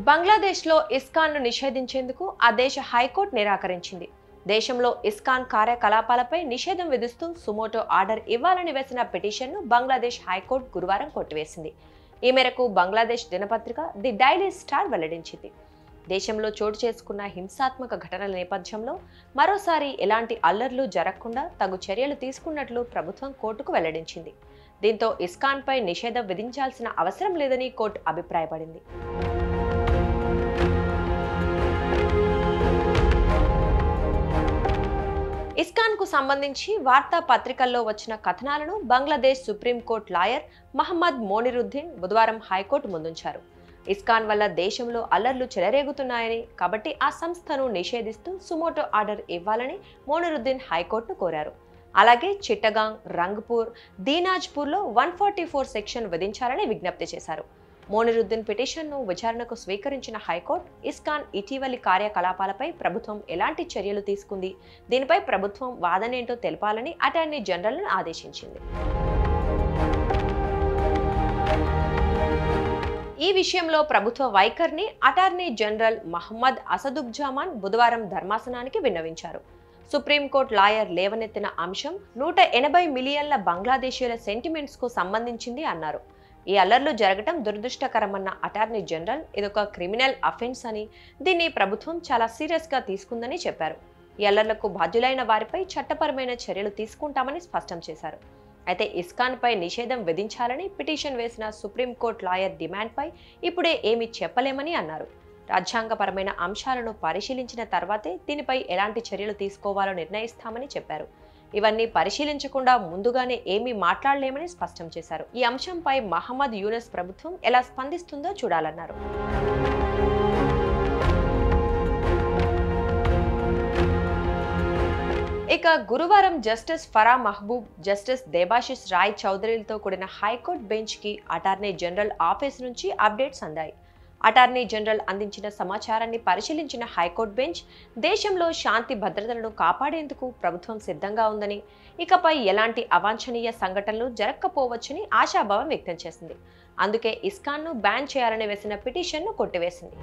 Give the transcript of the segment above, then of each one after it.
బంగ్లాదేశ్లో ఇస్కాన్ను నిషేధించేందుకు ఆ దేశ హైకోర్టు నిరాకరించింది. దేశంలో ఇస్కాన్ కార్యకలాపాలపై నిషేధం విధిస్తూ సుమోటో ఆర్డర్ ఇవ్వాలని వేసిన పిటిషన్ను బంగ్లాదేశ్ హైకోర్టు గురువారం కొట్టివేసింది. ఈ మేరకు బంగ్లాదేశ్ దినపత్రిక ది డైలీ స్టార్ వెల్లడించింది. దేశంలో చోటు చేసుకున్న హింసాత్మక ఘటనల నేపథ్యంలో మరోసారి ఎలాంటి అల్లర్లు జరగకుండా తగు చర్యలు తీసుకున్నట్లు ప్రభుత్వం కోర్టుకు వెల్లడించింది. దీంతో ఇస్కాన్పై నిషేధం విధించాల్సిన అవసరం లేదని కోర్టు అభిప్రాయపడింది. ఇస్కాన్ కు సంబంధించి వార్తా పత్రికల్లో వచ్చిన కథనాలను బంగ్లాదేశ్ సుప్రీంకోర్టు లాయర్ మహమ్మద్ మోనిరుద్దీన్ బుధవారం హైకోర్టు ముందుంచారు. ఇస్కాన్ వల్ల దేశంలో అల్లర్లు చెలరేగుతున్నాయని, కాబట్టి ఆ సంస్థను నిషేధిస్తూ సుమోటో ఆర్డర్ ఇవ్వాలని మోనిరుద్దీన్ హైకోర్టును కోరారు. అలాగే చిట్టగాంగ్, రంగ్పూర్, దీనాజ్పూర్లో 144 సెక్షన్ విధించాలని విజ్ఞప్తి చేశారు. మోనిరుద్దీన్ పిటిషన్ను విచారణకు స్వీకరించిన హైకోర్టు ఇస్కాన్ ఇటీవలి కార్యకలాపాలపై ప్రభుత్వం ఎలాంటి చర్యలు తీసుకుంది, దీనిపై ప్రభుత్వం వాదనేంటో తెలపాలని అటార్నీ జనరల్ను ఆదేశించింది. ఈ విషయంలో ప్రభుత్వ వైఖరిని అటార్నీ జనరల్ మహమ్మద్ అసదుజ్జమాన్ బుధవారం ధర్మాసనానికి విన్నవించారు. సుప్రీంకోర్టు లాయర్ లేవనెత్తిన అంశం 180 మిలియన్ల బంగ్లాదేశీయుల సెంటిమెంట్స్ కు సంబంధించింది అన్నారు. ఈ అల్లర్లు జరగటం దురదృష్టకరమన్న అటార్నీ జనరల్ ఇదొక క్రిమినల్ అఫెన్స్ అని, దీన్ని ప్రభుత్వం చాలా సీరియస్ గా తీసుకుందని చెప్పారు. ఈ అల్లర్లకు బాధ్యులైన వారిపై చట్టపరమైన చర్యలు తీసుకుంటామని స్పష్టం చేశారు. అయితే ఇస్కాన్ పై నిషేధం విధించాలని పిటిషన్ వేసిన సుప్రీంకోర్టు లాయర్ డిమాండ్పై ఇప్పుడే ఏమీ చెప్పలేమని అన్నారు. రాజ్యాంగపరమైన అంశాలను పరిశీలించిన తర్వాతే దీనిపై ఎలాంటి చర్యలు తీసుకోవాలో నిర్ణయిస్తామని చెప్పారు. ఇవన్నీ పరిశీలించకుండా ముందుగానే ఏమీ మాట్లాడలేమని స్పష్టం చేశారు. ఈ అంశంపై మహమ్మద్ యూనస్ ప్రభుత్వం ఎలా స్పందిస్తుందో చూడాలన్నారు. ఇక గురువారం జస్టిస్ ఫరా మహబూబ్, జస్టిస్ దేబాశిష్ రాయ్ చౌదరిలతో కూడిన హైకోర్టు బెంచ్ కి అటార్నీ జనరల్ ఆఫీస్ నుంచి అప్డేట్స్ అందాయి. అటార్నీ జనరల్ అందించిన సమాచారాన్ని పరిశీలించిన హైకోర్టు బెంచ్ దేశంలో శాంతి భద్రతలను కాపాడేందుకు ప్రభుత్వం సిద్ధంగా ఉందని, ఇకపై ఎలాంటి అవాంఛనీయ సంఘటనలు జరగకపోవచ్చని ఆశాభావం వ్యక్తం చేసింది. అందుకే ఇస్కాన్ను బ్యాన్ చేయాలని వేసిన పిటిషన్ను కొట్టివేసింది.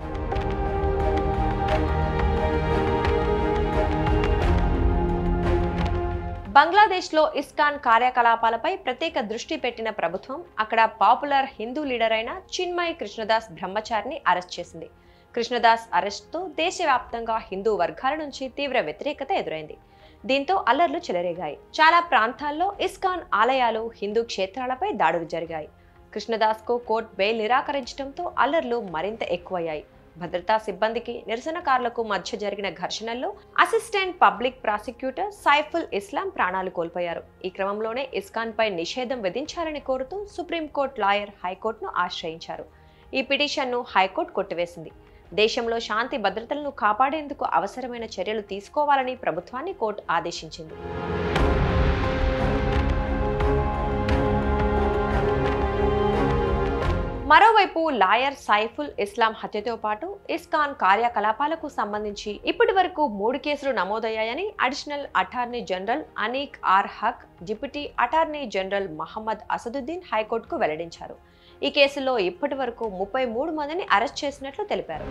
బంగ్లాదేశ్లో ఇస్కాన్ కార్యకలాపాలపై ప్రత్యేక దృష్టి పెట్టిన ప్రభుత్వం అక్కడ పాపులర్ హిందూ లీడర్ అయిన చిన్మయ్ కృష్ణదాస్ బ్రహ్మచారిని అరెస్ట్ చేసింది. కృష్ణదాస్ అరెస్టుతో దేశవ్యాప్తంగా హిందూ వర్గాల నుంచి తీవ్ర వ్యతిరేకత ఎదురైంది. దీంతో అల్లర్లు చెలరేగాయి. చాలా ప్రాంతాల్లో ఇస్కాన్ ఆలయాలు, హిందూ క్షేత్రాలపై దాడులు జరిగాయి. కృష్ణదాస్ కు కోర్టు బెయిల్ నిరాకరించడంతో అల్లర్లు మరింత ఎక్కువయ్యాయి. భద్రతా సిబ్బందికి, నిరసనకారులకు మధ్య జరిగిన ఘర్షణల్లో అసిస్టెంట్ పబ్లిక్ ప్రాసిక్యూటర్ సైఫుల్ ఇస్లాం ప్రాణాలు కోల్పోయారు. ఈ క్రమంలోనే ఇస్కాన్ పై నిషేధం విధించాలని కోరుతూ సుప్రీంకోర్టు లాయర్ హైకోర్టును ఆశ్రయించారు. ఈ పిటిషన్ను హైకోర్టు కొట్టివేసింది. దేశంలో శాంతి భద్రతలను కాపాడేందుకు అవసరమైన చర్యలు తీసుకోవాలని ప్రభుత్వాన్ని కోర్టు ఆదేశించింది. మరోవైపు లాయర్ సైఫుల్ ఇస్లాం హత్యతో పాటు ఇస్కాన్ కార్యకలాపాలకు సంబంధించి ఇప్పటి వరకు 3 కేసులు నమోదయ్యాయని additional attorney general Aneek R Haque, deputy attorney general Mohammad Asaduddin హైకోర్టుకు వెల్లడించారు. ఈ కేసులో ఇప్పటి వరకు 33 మందిని అరెస్ట్ చేసినట్లు తెలిపారు.